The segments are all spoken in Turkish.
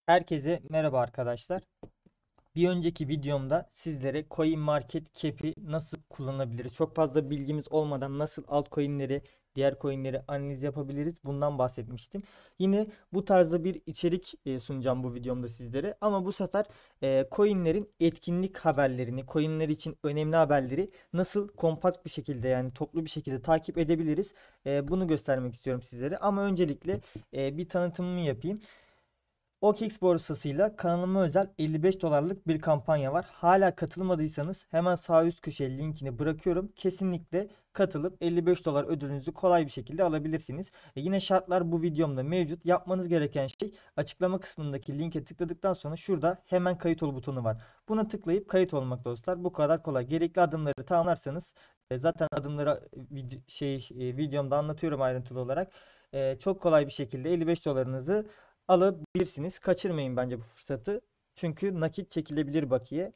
Herkese merhaba arkadaşlar. Bir önceki videomda sizlere CoinMarketCap'i nasıl kullanabiliriz? Çok fazla bilgimiz olmadan nasıl altcoin'leri, diğer coin'leri analiz yapabiliriz? Bundan bahsetmiştim. Yine bu tarzda bir içerik sunacağım bu videomda sizlere. Ama bu sefer coin'lerin etkinlik haberlerini, coin'ler için önemli haberleri nasıl kompakt bir şekilde yani toplu bir şekilde takip edebiliriz? Bunu göstermek istiyorum sizlere. Ama öncelikle bir tanıtımımı yapayım. OKX borsasıyla kanalıma özel 55 dolarlık bir kampanya var. Hala katılmadıysanız hemen sağ üst köşeye linkini bırakıyorum. Kesinlikle katılıp 55 dolar ödülünüzü kolay bir şekilde alabilirsiniz. Yine şartlar bu videomda mevcut. Yapmanız gereken şey açıklama kısmındaki linke tıkladıktan sonra şurada hemen kayıt ol butonu var. Buna tıklayıp kayıt olmak dostlar. Bu kadar kolay. Gerekli adımları tamamlarsanız zaten adımları videomda anlatıyorum ayrıntılı olarak. Çok kolay bir şekilde 55 dolarınızı alabilirsiniz. Kaçırmayın bence bu fırsatı. Çünkü nakit çekilebilir bakiye.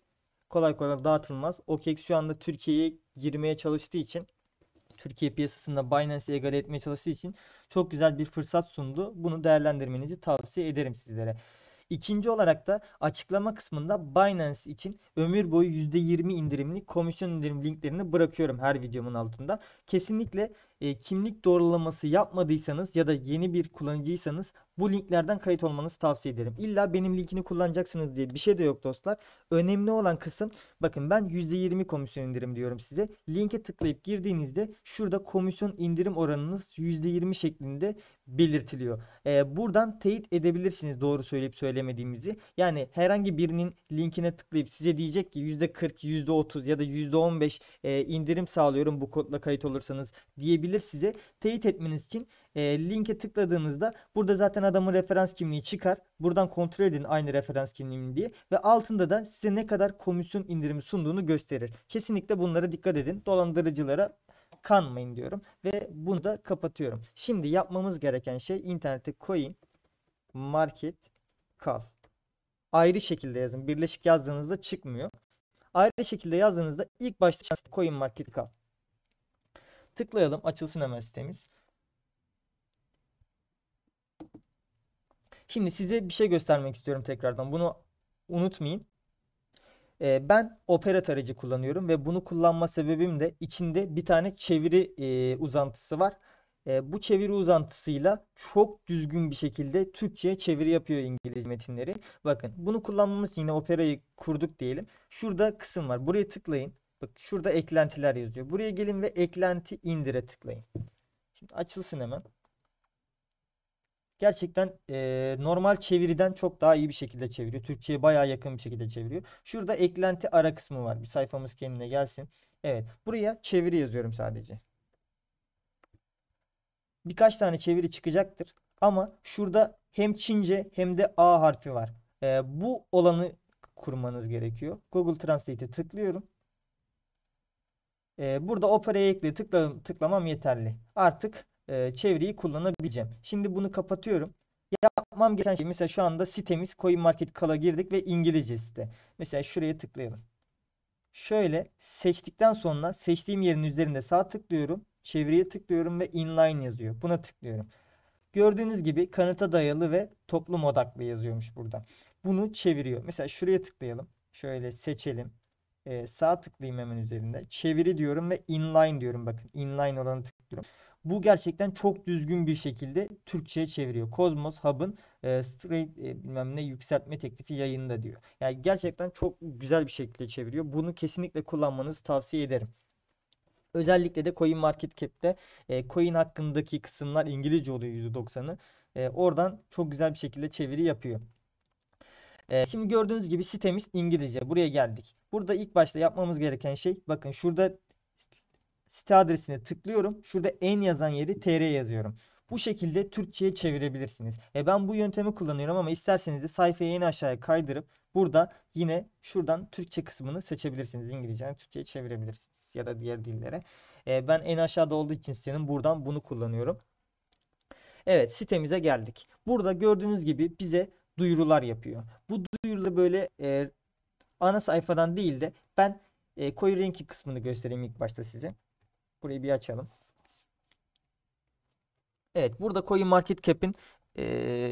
Kolay kolay dağıtılmaz. OKX şu anda Türkiye'ye girmeye çalıştığı için, Türkiye piyasasında Binance'i egale etmeye çalıştığı için çok güzel bir fırsat sundu. Bunu değerlendirmenizi tavsiye ederim sizlere. İkinci olarak da açıklama kısmında Binance için ömür boyu %20 indirimli komisyon indirim linklerini bırakıyorum her videomun altında. Kesinlikle kimlik doğrulaması yapmadıysanız ya da yeni bir kullanıcıysanız bu linklerden kayıt olmanızı tavsiye ederim. İlla benim linkini kullanacaksınız diye bir şey de yok dostlar. Önemli olan kısım, bakın ben %20 komisyon indirim diyorum size. Linke tıklayıp girdiğinizde şurada komisyon indirim oranınız %20 şeklinde belirtiliyor. Buradan teyit edebilirsiniz doğru söyleyip söylemediğimizi. Yani herhangi birinin linkine tıklayıp size diyecek ki %40, %30 ya da %15 indirim sağlıyorum bu kodla kayıt olursanız diyebilir size. Teyit etmeniz için linke tıkladığınızda burada zaten adamın referans kimliği çıkar. Buradan kontrol edin aynı referans kimliği diye ve altında da size ne kadar komisyon indirimi sunduğunu gösterir. Kesinlikle bunlara dikkat edin. Dolandırıcılara kanmayın diyorum ve bunu da kapatıyorum. Şimdi yapmamız gereken şey internette coin market kal. Ayrı şekilde yazın. Birleşik yazdığınızda çıkmıyor. Ayrı şekilde yazdığınızda ilk başta coin market kal. Tıklayalım. Açılsın hemen sitemiz. Şimdi size bir şey göstermek istiyorum tekrardan. Bunu unutmayın. Ben Opera tarayıcı kullanıyorum ve bunu kullanma sebebim de içinde bir tane çeviri uzantısı var. Bu çeviri uzantısıyla çok düzgün bir şekilde Türkçe'ye çeviri yapıyor İngilizce metinleri. Bakın bunu kullanmamız için yine Opera'yı kurduk diyelim. Şurada kısım var. Buraya tıklayın. Bak şurada eklentiler yazıyor. Buraya gelin ve eklenti indire tıklayın. Şimdi açılsın hemen. Gerçekten normal çeviriden çok daha iyi bir şekilde çeviriyor. Türkçe'ye bayağı yakın bir şekilde çeviriyor. Şurada eklenti ara kısmı var. Bir sayfamız kendine gelsin. Evet. Buraya çeviri yazıyorum sadece. Birkaç tane çeviri çıkacaktır. Ama şurada hem Çince hem de A harfi var. Bu olanı kurmanız gerekiyor. Google Translate'e tıklıyorum. Burada Opera'ya ekle tıklamam yeterli. Artık çeviriyi kullanabileceğim. Şimdi bunu kapatıyorum. Yapmam gereken şey, mesela şu anda sitemiz CoinMarketCal'a girdik ve İngilizce site. Mesela şuraya tıklayalım. Şöyle seçtikten sonra seçtiğim yerin üzerinde sağ tıklıyorum. Çeviriye tıklıyorum ve inline yazıyor. Buna tıklıyorum. Gördüğünüz gibi kanıta dayalı ve toplum odaklı yazıyormuş burada. Bunu çeviriyor. Mesela şuraya tıklayalım. Şöyle seçelim. Sağ tıklayayım hemen üzerinde. Çeviri diyorum ve inline diyorum. Bakın inline olanı tıklıyorum. Bu gerçekten çok düzgün bir şekilde Türkçe'ye çeviriyor. Cosmos Hub'ın straight bilmem ne yükseltme teklifi yayında diyor. Yani gerçekten çok güzel bir şekilde çeviriyor. Bunu kesinlikle kullanmanızı tavsiye ederim. Özellikle de CoinMarketCap'te coin hakkındaki kısımlar İngilizce oluyor %90'ı. Oradan çok güzel bir şekilde çeviri yapıyor. Şimdi gördüğünüz gibi sitemiz İngilizce. Buraya geldik. Burada ilk başta yapmamız gereken şey, bakın şurada site adresine tıklıyorum. Şurada en yazan yeri TR yazıyorum. Bu şekilde Türkçe'ye çevirebilirsiniz. Ben bu yöntemi kullanıyorum ama isterseniz de sayfayı en aşağıya kaydırıp burada yine şuradan Türkçe kısmını seçebilirsiniz. İngilizce'den Türkçe'ye çevirebilirsiniz ya da diğer dillere. Ben en aşağıda olduğu için sitenin buradan bunu kullanıyorum. Evet, sitemize geldik. Burada gördüğünüz gibi bize duyurular yapıyor. Bu duyuruları böyle ana sayfadan değil de ben CoinRanking kısmını göstereyim ilk başta size. Burayı bir açalım. Evet, burada CoinMarketCap'in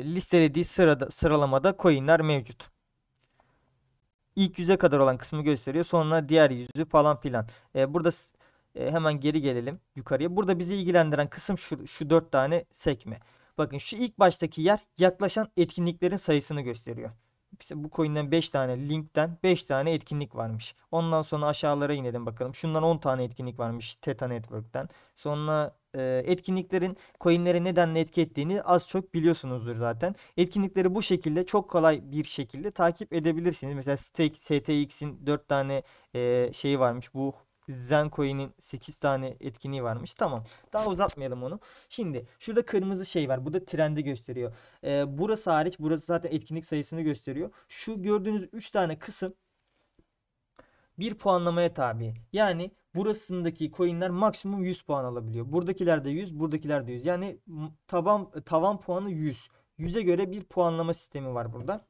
listelediği sıralamada coinler mevcut. İlk yüze kadar olan kısmı gösteriyor. Sonra diğer yüzü falan filan. Burada hemen geri gelelim yukarıya. Burada bizi ilgilendiren kısım şu 4 tane sekme. Bakın şu ilk baştaki yer yaklaşan etkinliklerin sayısını gösteriyor. İşte bu coin'den 5 tane linkten 5 tane etkinlik varmış. Ondan sonra aşağılara inelim bakalım. Şundan 10 tane etkinlik varmış Theta Network'ten. Sonra etkinliklerin coin'lere nedenle etki ettiğini az çok biliyorsunuzdur zaten. Etkinlikleri bu şekilde çok kolay bir şekilde takip edebilirsiniz. Mesela STX'in 4 tane şeyi varmış. Bu Zencoin'in 8 tane etkinliği varmış. Tamam. Daha uzatmayalım onu. Şimdi şurada kırmızı şey var. Bu da trendi gösteriyor. Burası hariç. Burası zaten etkinlik sayısını gösteriyor. Şu gördüğünüz 3 tane kısım bir puanlamaya tabi. Yani burasındaki coinler maksimum 100 puan alabiliyor. Buradakiler de 100, buradakiler de 100. Yani tavan puanı 100. 100'e göre bir puanlama sistemi var burada.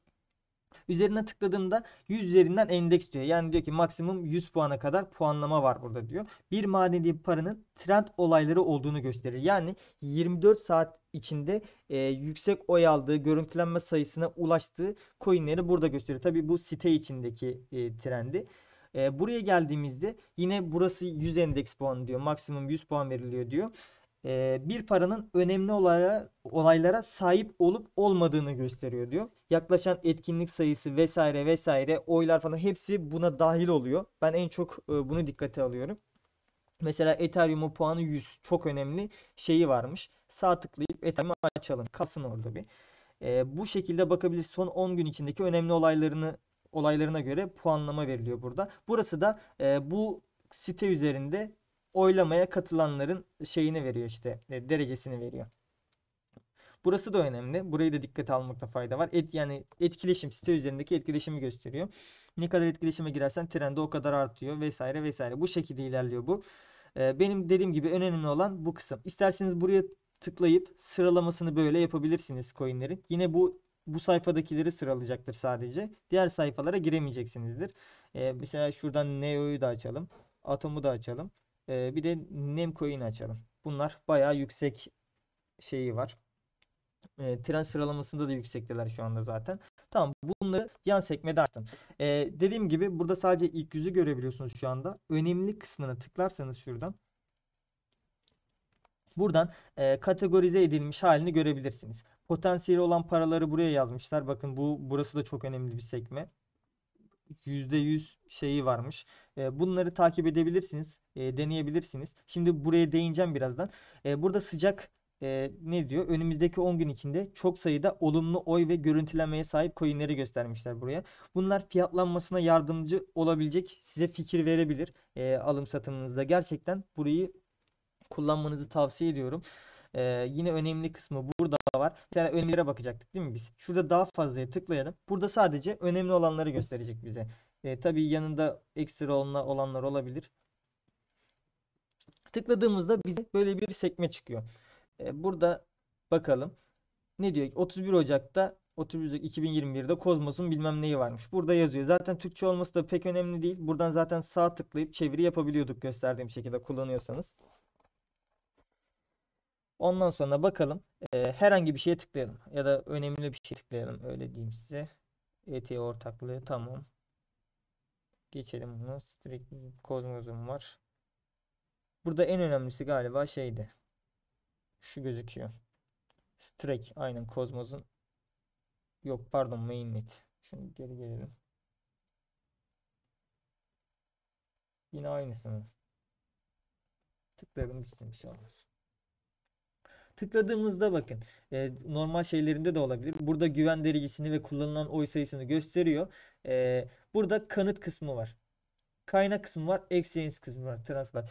Üzerine tıkladığımda 100 üzerinden endeks diyor. Yani diyor ki maksimum 100 puana kadar puanlama var burada diyor. Bir madeni paranın trend olayları olduğunu gösterir. Yani 24 saat içinde yüksek oy aldığı, görüntülenme sayısına ulaştığı coinleri burada gösteriyor. Tabi bu site içindeki trendi. Buraya geldiğimizde yine burası 100 endeks puanı diyor. Maksimum 100 puan veriliyor diyor. Bir paranın önemli olaylara sahip olup olmadığını gösteriyor diyor. Yaklaşan etkinlik sayısı vesaire vesaire oylar falan hepsi buna dahil oluyor. Ben en çok bunu dikkate alıyorum. Mesela Ethereum'un puanı 100 çok önemli şeyi varmış. Sağ tıklayıp Ethereum'u açalım. Kalsın orada bir. Bu şekilde bakabiliriz. Son 10 gün içindeki önemli olaylarına göre puanlama veriliyor burada. Burası da bu site üzerinde oylamaya katılanların şeyini veriyor işte derecesini veriyor. Burası da önemli. Burayı da dikkate almakta fayda var. Yani etkileşim site üzerindeki etkileşimi gösteriyor. Ne kadar etkileşime girersen trendi o kadar artıyor vesaire vesaire. Bu şekilde ilerliyor bu. Benim dediğim gibi en önemli olan bu kısım. İsterseniz buraya tıklayıp sıralamasını böyle yapabilirsiniz coinlerin. Yine bu sayfadakileri sıralayacaktır sadece. Diğer sayfalara giremeyeceksinizdir. Mesela şuradan Neo'yu da açalım. Atom'u da açalım. Bir de Nemcoin'i açalım. Bunlar bayağı yüksek şeyi var. Tren sıralamasında da yüksekteler şu anda zaten. Tamam, bunları yan sekmede açtım. Dediğim gibi burada sadece ilk yüzü görebiliyorsunuz şu anda. Önemli kısmına tıklarsanız şuradan. Buradan kategorize edilmiş halini görebilirsiniz. Potansiyeli olan paraları buraya yazmışlar. Bakın burası da çok önemli bir sekme. %100 şeyi varmış. Bunları takip edebilirsiniz. Deneyebilirsiniz. Şimdi buraya değineceğim birazdan. Burada sıcak ne diyor? Önümüzdeki 10 gün içinde çok sayıda olumlu oy ve görüntülemeye sahip coinleri göstermişler buraya. Bunlar fiyatlanmasına yardımcı olabilecek, size fikir verebilir alım satımınızda. Gerçekten burayı kullanmanızı tavsiye ediyorum. Yine önemli kısmı burada var. Mesela önemlilere bakacaktık değil mi biz? Şurada daha fazlaya tıklayalım. Burada sadece önemli olanları gösterecek bize. Tabii yanında ekstra olanlar olabilir. Tıkladığımızda bize böyle bir sekme çıkıyor. Burada bakalım. Ne diyor? 31 Ocak'ta 31 Ocak 2021'de Kozmos'un bilmem neyi varmış. Burada yazıyor. Zaten Türkçe olması da pek önemli değil. Buradan zaten sağ tıklayıp çeviri yapabiliyorduk gösterdiğim şekilde kullanıyorsanız. Ondan sonra bakalım. Herhangi bir şeye tıklayalım. Ya da önemli bir şey tıklayalım. Öyle diyeyim size. ET ortaklığı tamam. Geçelim bunu. Strict Cosmos'um var. Burada en önemlisi galiba şeydi. Şu gözüküyor. Strike aynen Cosmos'un. Yok pardon mainnet. Şimdi geri gelelim. Yine aynısını. Tıklayalım bitsin bir şey olmaz. Tıkladığımızda bakın normal şeylerinde de olabilir. Burada güven derecesini ve kullanılan oy sayısını gösteriyor. Burada kanıt kısmı var. Kaynak kısmı var. Exchange kısmı var. Transfer.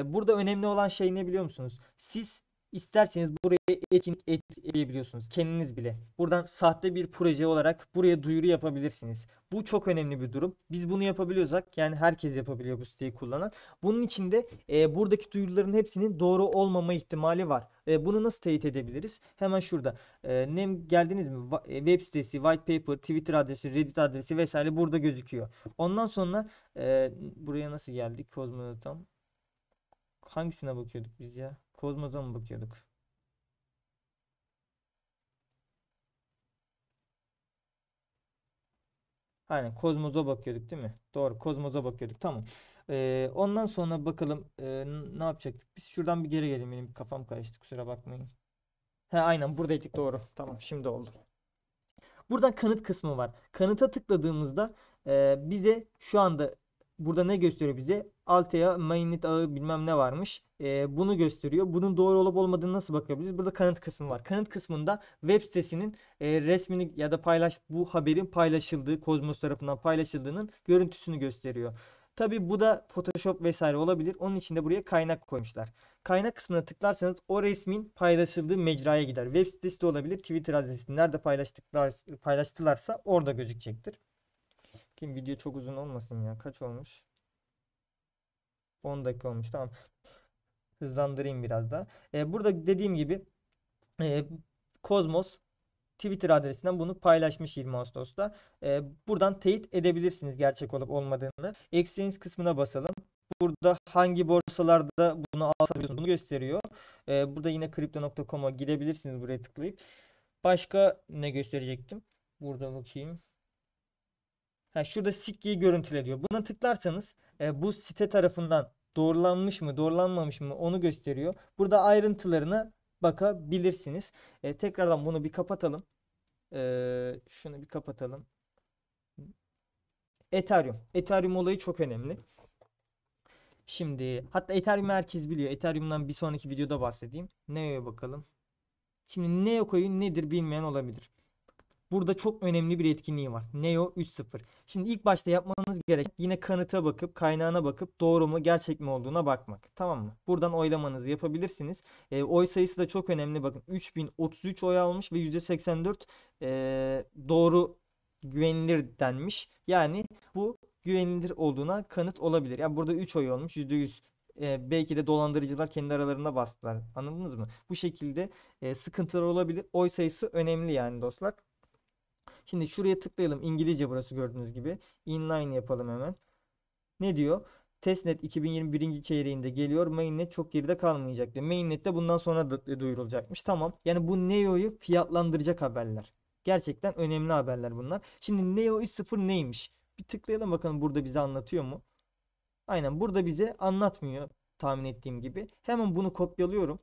Burada önemli olan şey ne biliyor musunuz? Siz isterseniz buraya etkinlik ekleyebiliyorsunuz. Kendiniz bile. Buradan sahte bir proje olarak buraya duyuru yapabilirsiniz. Bu çok önemli bir durum. Biz bunu yapabiliyorsak yani herkes yapabiliyor bu siteyi kullanan. Bunun için de buradaki duyuruların hepsinin doğru olmama ihtimali var. Bunu nasıl teyit edebiliriz? Hemen şurada. Geldiniz mi? Web sitesi, white paper, Twitter adresi, Reddit adresi vesaire burada gözüküyor. Ondan sonra buraya nasıl geldik? Kozmodotam. Hangisine bakıyorduk biz ya? Kozmodotam'a mı bakıyorduk? Aynen Kozmos'a bakıyorduk değil mi? Doğru, Kozmos'a bakıyorduk. Tamam. Ondan sonra bakalım ne yapacaktık? Biz şuradan bir geri gelelim. Benim kafam karıştı. Kusura bakmayın. He aynen buradaydık, doğru. Tamam, şimdi oldu. Buradan kanıt kısmı var. Kanıta tıkladığımızda bize şu anda burada ne gösteriyor bize? Altea, mainnet ağı bilmem ne varmış. Bunu gösteriyor. Bunun doğru olup olmadığını nasıl bakabiliriz? Burada kanıt kısmı var. Kanıt kısmında web sitesinin resmini ya da bu haberin paylaşıldığı, Kozmos tarafından paylaşıldığının görüntüsünü gösteriyor. Tabi bu da Photoshop vesaire olabilir. Onun için de buraya kaynak koymuşlar. Kaynak kısmına tıklarsanız o resmin paylaşıldığı mecraya gider. Web sitesi de olabilir. Twitter adresi nerede paylaştılarsa orada gözükecektir. Kim video çok uzun olmasın ya. Kaç olmuş? 10 dakika olmuş. Tamam. Hızlandırayım biraz da. Burada dediğim gibi e, Kozmos Twitter adresinden bunu paylaşmış 20 Ağustos'ta. Buradan teyit edebilirsiniz gerçek olup olmadığını. Exchange kısmına basalım. Burada hangi borsalarda bunu alabiliyorsunuz bunu gösteriyor. Burada yine crypto.com'a gidebilirsiniz buraya tıklayıp. Başka ne gösterecektim? Burada bakayım. Ha, şurada Sikki'yi görüntüle diyor. Buna tıklarsanız bu site tarafından doğrulanmış mı, doğrulanmamış mı onu gösteriyor. Burada ayrıntılarına bakabilirsiniz. Tekrardan bunu bir kapatalım. Şunu bir kapatalım. Ethereum. Ethereum olayı çok önemli. Şimdi hatta Ethereum herkes biliyor. Ethereum'dan bir sonraki videoda bahsedeyim. Neo'ya bakalım. Şimdi Neo coin nedir bilmeyen olabilir. Burada çok önemli bir etkinliği var. Neo 3.0. Şimdi ilk başta yapmanız gereken yine kanıta bakıp kaynağına bakıp doğru mu gerçek mi olduğuna bakmak. Tamam mı? Buradan oylamanızı yapabilirsiniz. Oy sayısı da çok önemli. Bakın 3033 oy almış ve %84 doğru güvenilir denmiş. Yani bu güvenilir olduğuna kanıt olabilir. Yani burada 3 oy olmuş %100. Belki de dolandırıcılar kendi aralarında bastılar. Anladınız mı? Bu şekilde sıkıntılar olabilir. Oy sayısı önemli yani dostlar. Şimdi şuraya tıklayalım. İngilizce burası gördüğünüz gibi. Inline yapalım hemen. Ne diyor? Testnet 2021. çeyreğinde geliyor. Mainnet çok geride kalmayacak diyor. Mainnet de bundan sonra da duyurulacakmış. Tamam. Yani bu Neo'yu fiyatlandıracak haberler. Gerçekten önemli haberler bunlar. Şimdi Neo 3.0 neymiş? Bir tıklayalım bakalım burada bize anlatıyor mu? Aynen burada bize anlatmıyor tahmin ettiğim gibi. Hemen bunu kopyalıyorum.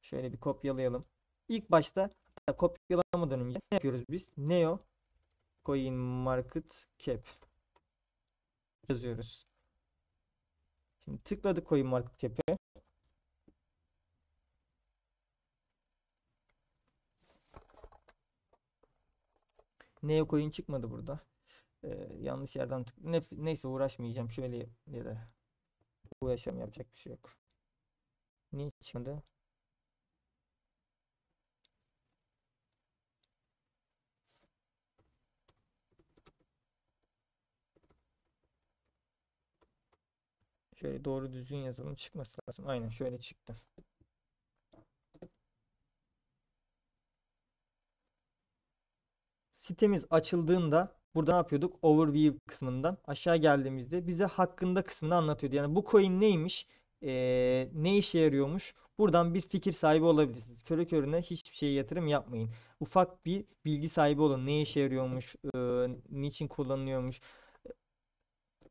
Şöyle bir kopyalayalım. İlk başta kopyalamadan önce ne yapıyoruz biz? Neo Coin Market Cap yazıyoruz. Şimdi tıkladık Coin Market Cap'e. Neo Coin çıkmadı burada. Yanlış yerden neyse uğraşmayacağım. Şöyle ya da uğraşalım, yapacak bir şey yok. Niye çıkmadı? Şöyle doğru düzgün yazalım, çıkması lazım. Aynen şöyle çıktı. Sitemiz açıldığında burada ne yapıyorduk? Overview kısmından aşağı geldiğimizde bize hakkında kısmını anlatıyordu. Yani bu coin neymiş? Ne işe yarıyormuş? Buradan bir fikir sahibi olabilirsiniz. Körü körüne hiçbir şeye yatırım yapmayın. Ufak bir bilgi sahibi olun. Ne işe yarıyormuş? Niçin kullanılıyormuş?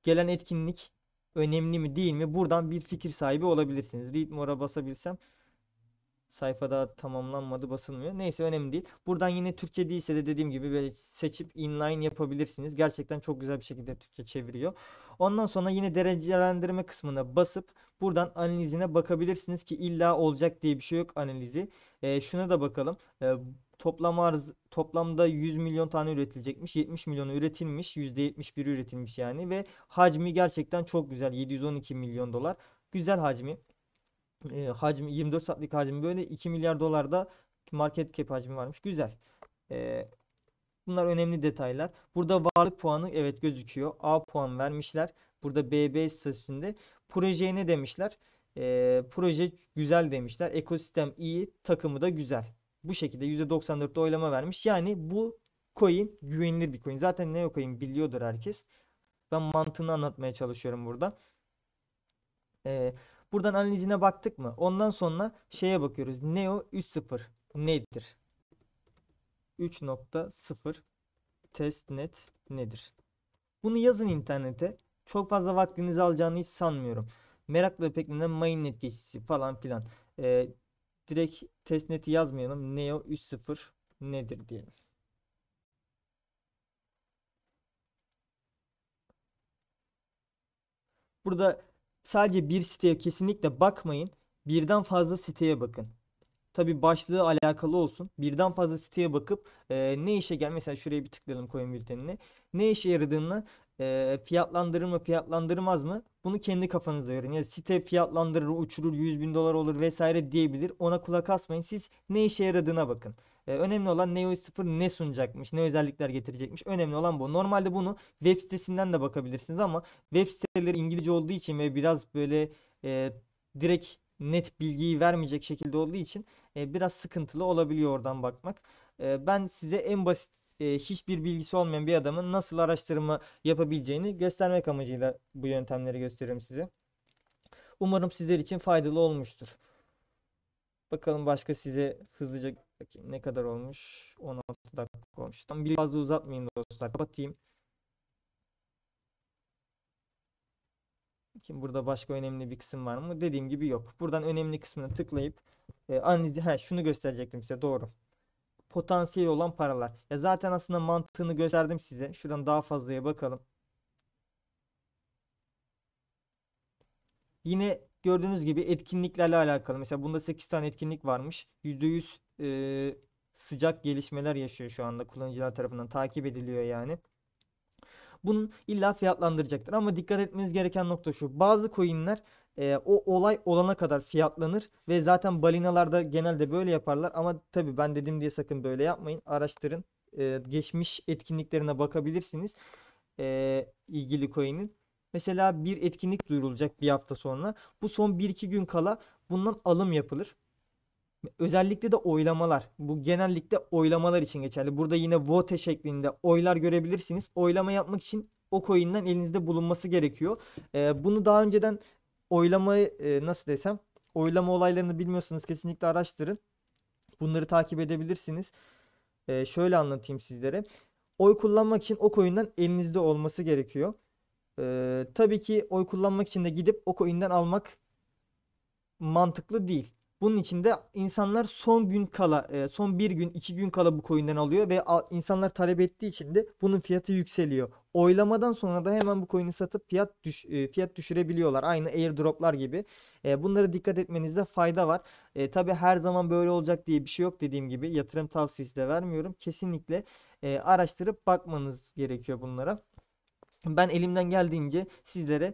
Gelen etkinlik önemli mi değil mi? Buradan bir fikir sahibi olabilirsiniz. Read more'a basabilsem. Sayfada tamamlanmadı, basılmıyor. Neyse önemli değil. Buradan yine Türkçe değilse de dediğim gibi böyle seçip inline yapabilirsiniz. Gerçekten çok güzel bir şekilde Türkçe çeviriyor. Ondan sonra yine derecelendirme kısmına basıp buradan analizine bakabilirsiniz ki illa olacak diye bir şey yok analizi. Şuna da bakalım. Toplamda 100 milyon tane üretilecekmiş. 70 milyonu üretilmiş. %71 üretilmiş yani ve hacmi gerçekten çok güzel. 712 milyon dolar. Güzel hacmi. Hacmi 24 saatlik hacmi böyle 2 milyar dolarda market cap hacmi varmış. Güzel. E, Bunlar önemli detaylar. Burada varlık puanı evet gözüküyor. A puan vermişler. Burada BB statüsünde. Projeye ne demişler? Proje güzel demişler. Ekosistem iyi. Takımı da güzel. Bu şekilde %94'te oylama vermiş. Yani bu coin güvenilir bir coin. Zaten Neo coin biliyordur herkes. Ben mantığını anlatmaya çalışıyorum burada. Ee, Buradan analizine baktık mı? Ondan sonra şeye bakıyoruz. Neo 3.0 nedir? 3.0 testnet nedir? Bunu yazın internete. Çok fazla vaktinizi alacağını hiç sanmıyorum. Merakla beklenen mainnet geçişi falan filan. Ee, Direkt testnet'i yazmayalım. Neo 3.0 nedir diyelim. Burada sadece bir siteye kesinlikle bakmayın. Birden fazla siteye bakın. Tabii başlığı alakalı olsun. Birden fazla siteye bakıp ne işe gel mesela şuraya bir tıklayalım coin bültenine. Ne işe yaradığını fiyatlandırır mı fiyatlandırmaz mı? Bunu kendi kafanızda görün. Yani site fiyatlandırır, uçurur, 100 bin dolar olur vesaire diyebilir. Ona kulak asmayın. Siz ne işe yaradığına bakın. Önemli olan Neo 0 ne sunacakmış, ne özellikler getirecekmiş. Önemli olan bu. Normalde bunu web sitesinden de bakabilirsiniz ama web siteleri İngilizce olduğu için ve biraz böyle e, direkt net bilgiyi vermeyecek şekilde olduğu için biraz sıkıntılı olabiliyor oradan bakmak. Ben size en basit hiçbir bilgisi olmayan bir adamın nasıl araştırma yapabileceğini göstermek amacıyla bu yöntemleri gösteriyorum size. Umarım sizler için faydalı olmuştur. Bakalım başka size hızlıca bakayım ne kadar olmuş? 16 dakika olmuş. Tam bir fazla uzatmayayım dostlar. Kapatayım. Bakayım burada başka önemli bir kısım var mı? Dediğim gibi yok. Buradan önemli kısmına tıklayıp analiz şunu gösterecektim size doğru. Potansiyeli olan paralar. Ya zaten aslında mantığını gösterdim size. Şuradan daha fazlaya bakalım. Yine gördüğünüz gibi etkinliklerle alakalı. Mesela bunda 8 tane etkinlik varmış. %100 sıcak gelişmeler yaşıyor şu anda. Kullanıcılar tarafından takip ediliyor yani. Bunun illa fiyatlandıracaktır. Ama dikkat etmeniz gereken nokta şu. Bazı coinler o olay olana kadar fiyatlanır ve zaten balinalarda genelde böyle yaparlar. Ama tabii ben dedim diye sakın böyle yapmayın. Araştırın. Geçmiş etkinliklerine bakabilirsiniz. İlgili coin'in. Mesela bir etkinlik duyurulacak bir hafta sonra. Bu son 1-2 gün kala bundan alım yapılır. Özellikle de oylamalar. Bu genellikle oylamalar için geçerli. Burada yine vote şeklinde oylar görebilirsiniz. Oylama yapmak için o coin'den elinizde bulunması gerekiyor. Bunu daha önceden oylamayı nasıl desem oylama olaylarını bilmiyorsanız kesinlikle araştırın. Bunları takip edebilirsiniz. Şöyle anlatayım sizlere. Oy kullanmak için o coin'den elinizde olması gerekiyor. Tabii ki oy kullanmak için de gidip o coin'den almak mantıklı değil. Bunun için de insanlar son gün kala, son bir gün, 2 gün kala bu coin'den alıyor ve insanlar talep ettiği için de bunun fiyatı yükseliyor. Oylamadan sonra da hemen bu coin'i satıp fiyat düşürebiliyorlar. Aynı airdroplar gibi. Bunlara dikkat etmenizde fayda var. Tabii her zaman böyle olacak diye bir şey yok dediğim gibi. Yatırım tavsiyesi de vermiyorum. Kesinlikle araştırıp bakmanız gerekiyor bunlara. Ben elimden geldiğince sizlere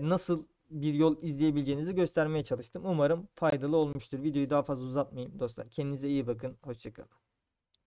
nasıl bir yol izleyebileceğinizi göstermeye çalıştım. Umarım faydalı olmuştur. Videoyu daha fazla uzatmayayım dostlar. Kendinize iyi bakın. Hoşça kalın.